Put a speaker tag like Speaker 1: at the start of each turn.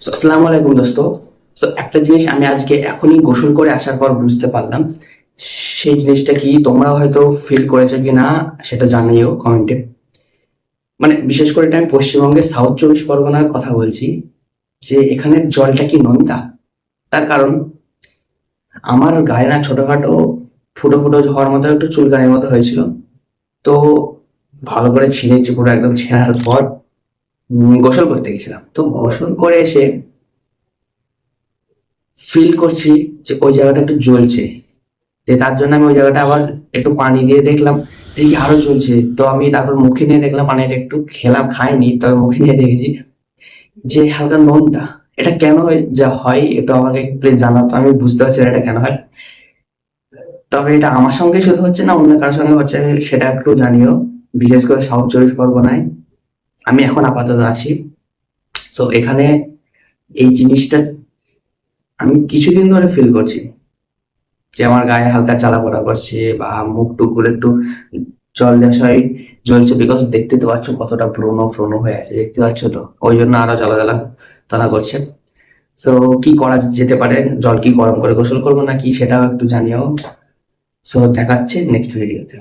Speaker 1: আসসালামু আলাইকুম দোস্ত। একটা জিনিস আমি আজকে এখনই গোসল করে আসার পর বুঝতে পারলাম। সেই জিনিসটা কি তোমরা হয়তো ফিল করেছো কি না সেটা জানিও কমেন্টে। মানে বিশেষ করে এটা আমি পশ্চিমবঙ্গের সাউথ চব্বিশ পরগনার কথা বলছি, যে এখানের জলটা কি নোনতা। তার কারণ আমার গায়ে না ছোটখাটো ফুটো ফুটো হওয়ার মতো একটু চুলকানির মতো হয়েছিল। তো ভালো করে ছিঁড়েছি, পুরো একদম ছেঁড়ার পর গোসল করতে গেছিলাম। তো গোসল করে এসে ফিল করছি যে ওই জায়গাটা একটু জ্বলছে। তার জন্য আমি ওই জায়গাটা আবার একটু পানি দিয়ে দেখলাম, দেখি আরো জ্বলছে। তো আমি তারপর মুখে নিয়ে দেখলাম, পানিটা একটু খেলাম, খাইনি, তবে মুখে নিয়ে দেখেছি যে হালকা নোনতা। এটা কেন যা হয় একটু আমাকে প্লিজ জানাতো, আমি বুঝতে পারছি না এটা কেন হয়। তবে এটা আমার সঙ্গে শুধু হচ্ছে না, অন্য কারোর সঙ্গে হচ্ছে সেটা একটু জানিও, বিশেষ করে সাউথ চব্বিশ পরগনায় আমি এখন আপাতত আছি। তো এখানে এই জিনিসটা আমি কিছুদিন ধরে ফিল করছি, যে আমার গায়ে হালকা জ্বালা পোড়া করছে বা মুখ টুক গুলো একটু জল জলাশয় জ্বলছে। বিকজ দেখতে তো পাচ্ছ কতটা ব্রণ ফ্রণ হয়ে আছে, দেখতে পাচ্ছ তো, ওই জন্য আরো জ্বালা জ্বালা টানা করছে। তো কি করা যেতে পারে, জল কি গরম করে গোসল করবো নাকি সেটাও একটু জানিও। সো দেখাচ্ছে নেক্সট ভিডিওতে।